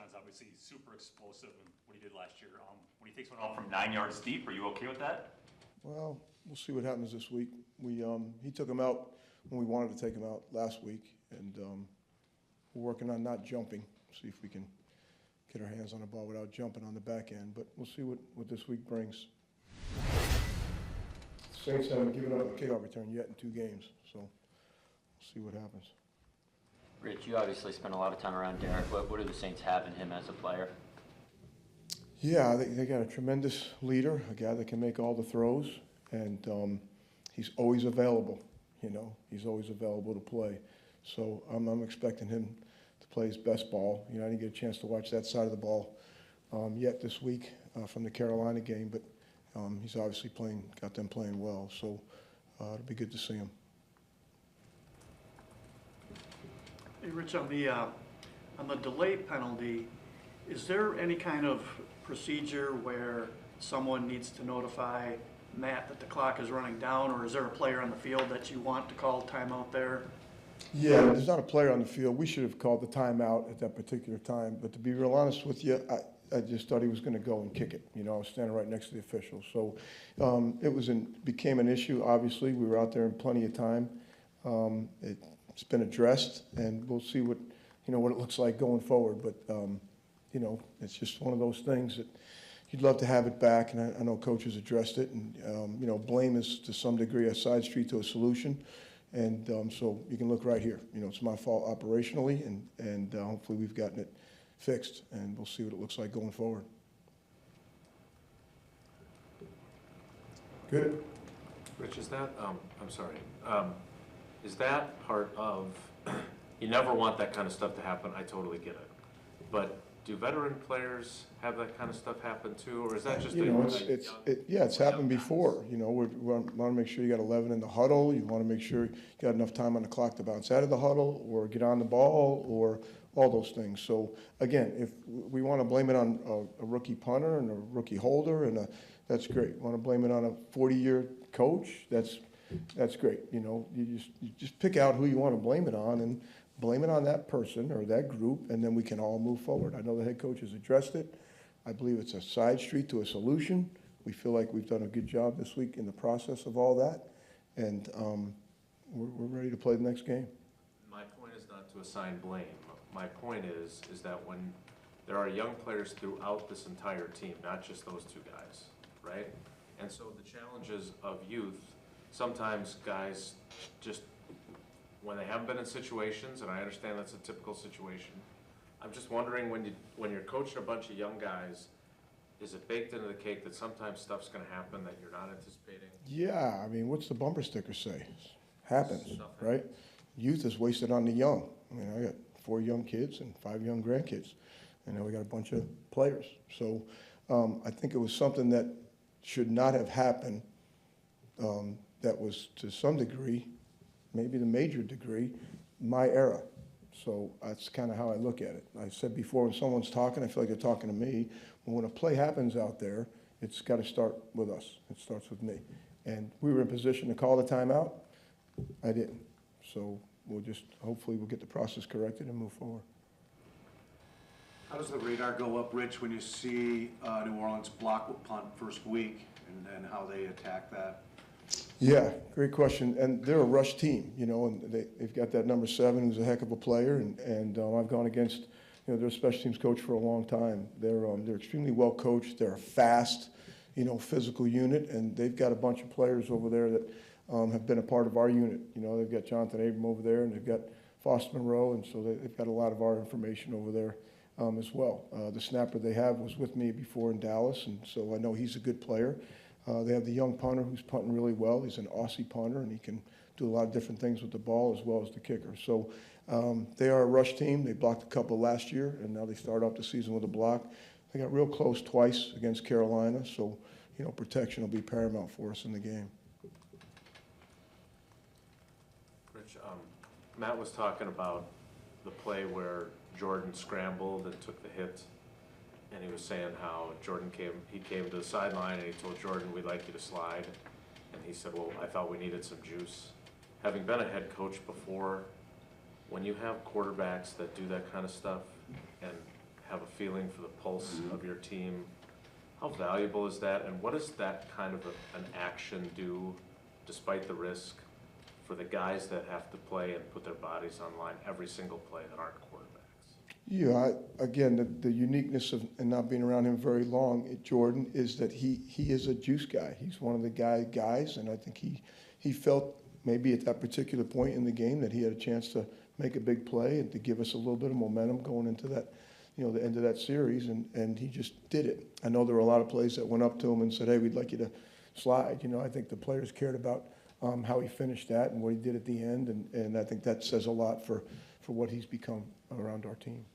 Deshaun's obviously super explosive in what he did last year. When he takes one out from 9 yards deep, are you okay with that? Well, we'll see what happens this week. He took him out when we wanted to take him out last week, and we're working on not jumping, see if we can get our hands on the ball without jumping on the back end. But we'll see what this week brings. Saints haven't given up a kickoff return yet in 2 games, so we'll see what happens. Rich, you obviously spent a lot of time around Derek. What do the Saints have in him as a player? Yeah, they got a tremendous leader, a guy that can make all the throws, and he's always available. He's always available to play. So I'm expecting him to play his best ball. I didn't get a chance to watch that side of the ball yet this week from the Carolina game, but he's obviously got them playing well. So it'll be good to see him. Hey, Rich, on the delay penalty, is there any kind of procedure where someone needs to notify Matt that the clock is running down, or is there a player on the field that you want to call timeout there? Yeah, there's not a player on the field. We should have called the timeout at that particular time. But to be real honest with you, I just thought he was going to go and kick it. I was standing right next to the official. So it became an issue, obviously. We were out there in plenty of time. It's been addressed, and we'll see what it looks like going forward. But, it's just one of those things that you'd love to have it back, and I know coaches addressed it. And, blame is to some degree a side street to a solution. And so you can look right here. It's my fault operationally, and hopefully we've gotten it fixed, and we'll see what it looks like going forward. Good. Rich, is that, I'm sorry, is that part of, you never want that kind of stuff to happen, I totally get it. But do veteran players have that kind of stuff happen too, or is that just it's happened before. We want to make sure you got 11 in the huddle. You want to make sure you got enough time on the clock to bounce out of the huddle or get on the ball or all those things. So again, if we want to blame it on a rookie punter and a rookie holder, and that's great. Want to blame it on a 40-year coach? That's great. You just pick out who you want to blame it on and blame it on that person or that group, and then we can all move forward. I know the head coach has addressed it. I believe it's a side street to a solution. We feel like we've done a good job this week in the process of all that, and we're ready to play the next game. My point is not to assign blame. My point is that when there are young players throughout this entire team, not just those 2 guys, right? And so the challenges of youth, sometimes guys just, when they haven't been in situations, and I understand that's a typical situation, I'm just wondering when you're coaching a bunch of young guys, is it baked into the cake that sometimes stuff's going to happen that you're not anticipating? Yeah, what's the bumper sticker say? Happens, right? Youth is wasted on the young. I got 4 young kids and 5 young grandkids, and then we got a bunch of players. So I think it was something that should not have happened. That was to some degree, maybe the major degree, my era. So that's kind of how I look at it. I said before, when someone's talking, I feel like they're talking to me. But when a play happens out there, it's got to start with us. It starts with me. And we were in position to call the timeout. I didn't. So hopefully we'll get the process corrected and move forward. How does the radar go up, Rich, when you see New Orleans block a punt first week and how they attack that? Yeah, great question. And they're a rush team, and they've got that number 7 who's a heck of a player. And I've gone against, their special teams coach for a long time. They're extremely well coached. They're a fast, physical unit, and they've got a bunch of players over there that have been a part of our unit. They've got Jonathan Abram over there, and they've got Foster Monroe, and so they've got a lot of our information over there as well. The snapper they have was with me before in Dallas, and so I know he's a good player. They have the young punter who's punting really well. He's an Aussie punter, and he can do a lot of different things with the ball as well as the kicker. So they are a rush team. They blocked a couple last year, and now they start off the season with a block. They got real close twice against Carolina, so protection will be paramount for us in the game. Rich, Matt was talking about the play where Jordan scrambled and took the hit. And he was saying how he came to the sideline and he told Jordan, we'd like you to slide. And he said, well, I thought we needed some juice. Having been a head coach before, when you have quarterbacks that do that kind of stuff and have a feeling for the pulse of your team. How valuable is that, and what does that kind of an action do, despite the risk, for the guys that have to play and put their bodies on line every single play that aren't quarterbacks? Yeah, again, the uniqueness of and not being around him very long, Jordan, is that he is a juice guy. He's one of the guys, and I think he felt maybe at that particular point in the game that he had a chance to make a big play and to give us a little bit of momentum going into that, the end of that series, and he just did it. I know there were a lot of plays that went up to him and said, hey, we'd like you to slide. I think the players cared about how he finished that and what he did at the end, and I think that says a lot for what he's become around our team.